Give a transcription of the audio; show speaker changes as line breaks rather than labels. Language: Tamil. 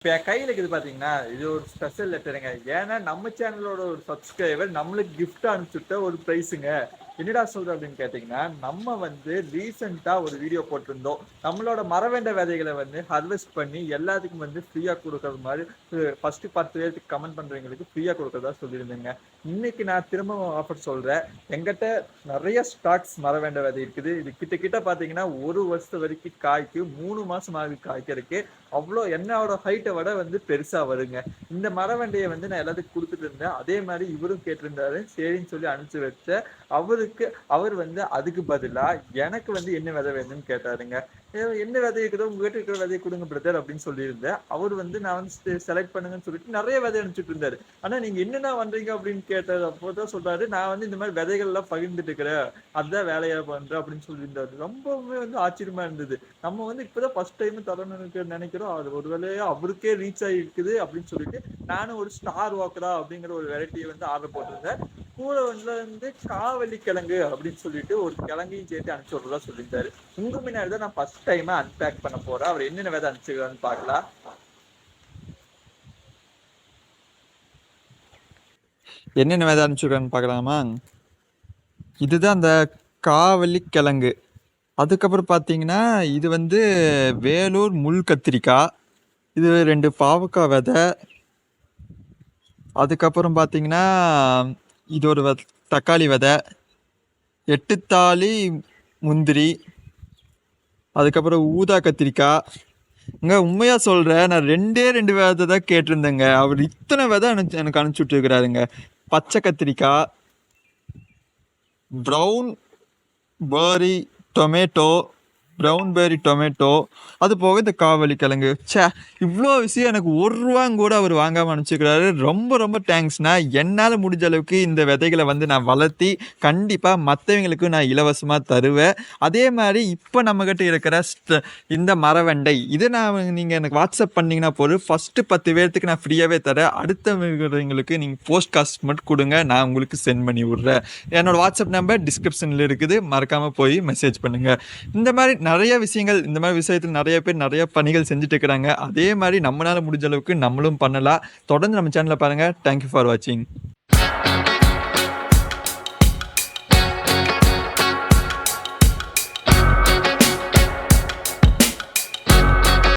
இப்போ என் கையில் இருக்குது பார்த்தீங்கன்னா, இது ஒரு ஸ்பெஷல் லெட்டருங்க. ஏன்னா நம்ம சேனலோட ஒரு சப்ஸ்கிரைபர் நம்மளுக்கு கிஃப்ட் அனுப்பிச்சுட்ட ஒரு ப்ரைஸுங்க. என்னடா சொல்ற அப்படின்னு கேட்டிங்கன்னா, நம்ம வந்து ரீசெண்டா ஒரு வீடியோ போட்டிருந்தோம். நம்மளோட மரவெண்ட விதைகளை வந்து ஹார்வெஸ்ட் பண்ணி எல்லாத்துக்கும் வந்து ஃப்ரீயா குடுக்குறது மாரி ஃபர்ஸ்ட் 10 பேருக்கு கமெண்ட் பண்றவங்களுக்கு ஃப்ரீயா குடுக்கறதா சொல்லியிருந்தேங்க. இன்னைக்கு நான் திரும்பவும் ஆஃபர் சொல்றேன். என்கிட்ட நிறைய ஸ்டாக்ஸ் மரவெண்ட விதை இருக்குது. இது கிட்ட பார்த்தீங்கன்னா 1 வருஷம் வரைக்கும் காய்க்கு 3 மாசம் ஆகுது காய்க்கறதுக்கு. அவ்வளோ என்னோட ஹைட்டை விட வந்து பெருசா வருங்க. இந்த மரவண்டையை வந்து நான் எல்லாத்துக்கும் கொடுத்துட்டு இருந்தேன். அதே மாதிரி இவரும் கேட்டிருந்தாரு. சரின்னு சொல்லி அனுப்பிச்சு வச்சேன். அவர் வந்து அதுக்கு பதிலா எனக்கு வந்து என்ன விதை வேணும்னு கேட்டாருங்க. என்ன விதை இருக்குதோ உங்ககிட்ட இருக்கிற விதையை கொடுங்க பிரதர் அப்படின்னு சொல்லியிருந்தேன். அவர் வந்து நான் வந்து செலக்ட் பண்ணுங்கன்னு சொல்லிட்டு நிறைய விதை அனுப்பிச்சுட்டு இருந்தாரு. ஆனா நீங்க என்னென்ன பண்றீங்க அப்படின்னு கேட்டது அப்போதான் சொல்றாரு, நான் வந்து இந்த மாதிரி விதைகள் எல்லாம் பகிர்ந்துட்டு இருக்கிறேன், அதுதான் வேலையா பண்றேன் அப்படின்னு சொல்லியிருந்தாரு. ரொம்பவுமே வந்து ஆச்சரியமா இருந்தது. நம்ம வந்து இப்பதான் ஃபர்ஸ்ட் டைம் தரணும்னு நினைக்கிறோம். அது ஒருவேளை அவருக்கே ரீச் ஆகிருக்குது அப்படின்னு சொல்லிட்டு நானும் ஒரு ஸ்டார் வாக்கரா அப்படிங்கிற ஒரு வெரைட்டியை வந்து ஆர்டர் போட்டிருந்தேன். கூட வந்து காவலி கிழங்கு அப்படின்னு சொல்லிட்டு ஒரு கிழங்கையும் சேர்த்து அனுப்பிச்சு விடுறதா சொல்லியிருந்தாரு. உங்க முன்னாடி தான் நான் ஃபர்ஸ்ட் டைமா அன்பேக் பண்ண போறேன். அவர் என்னென்ன விதை அனுப்பிச்சுக்கிறான்னு பார்க்கலாம்.
என்னென்ன விதை அனுப்பிச்சுக்கிறான்னு பார்க்கலாமா? இதுதான் அந்த காவலி கிழங்கு. அதுக்கப்புறம் பார்த்தீங்கன்னா இது வந்து வேலூர் முள் கத்திரிக்காய். இது 2 பாவக்காய் விதை. அதுக்கப்புறம் பார்த்தீங்கன்னா இது ஒரு தக்காளி விதை, 8 தாலி முந்திரி, அதுக்கப்புறம் ஊதா கத்திரிக்காய். உண்மையா சொல்கிறேன், நான் 2 விதை தான் கேட்டிருந்தேங்க. அவர் இத்தனை விதை எனக்கு அனுப்பிச்சி விட்டுருக்கிறாருங்க. பச்சை கத்திரிக்காய், ப்ரௌன் பேரி டொமேட்டோ, அது போக இந்த காவலி கிழங்கு. இவ்வளோ விஷயம் எனக்கு 1 ரூபாங்க கூட அவர் வாங்காமல் அனுப்பிச்சிக்கிறாரு. ரொம்ப ரொம்ப தேங்க்ஸ்ண்ணா. என்னால் முடிஞ்ச அளவுக்கு இந்த விதைகளை வந்து நான் வளர்த்தி கண்டிப்பாக மற்றவங்களுக்கு நான் இலவசமாக தருவேன். அதே மாதிரி இப்போ நம்மக்கிட்ட இருக்கிற இந்த மரவெண்டை இதை நீங்கள் எனக்கு வாட்ஸ்அப் பண்ணிங்கன்னா போதும். ஃபஸ்ட்டு 10 பேர்த்துக்கு நான் ஃப்ரீயாகவே தரேன். அடுத்தவங்களுக்கு நீங்கள் போஸ்ட் காஸ்ட் மட்டும் கொடுங்க, நான் உங்களுக்கு சென்ட் பண்ணி விட்றேன். என்னோட வாட்ஸ்அப் நம்பர் டிஸ்கிரிப்ஷனில் இருக்குது, மறக்காமல் போய் மெசேஜ் பண்ணுங்கள். இந்த மாதிரி நிறைய விஷயங்கள், இந்த மாதிரி விஷயத்தில் நிறைய பேர் நிறைய பணிகள் செஞ்சுட்டு இருக்கிறாங்க. அதே மாதிரி நம்மளால முடிஞ்ச அளவுக்கு நம்மளும் பண்ணலாம். தொடர்ந்து நம்ம சேனலை பாருங்கள். தேங்க்யூ ஃபார் வாட்சிங்.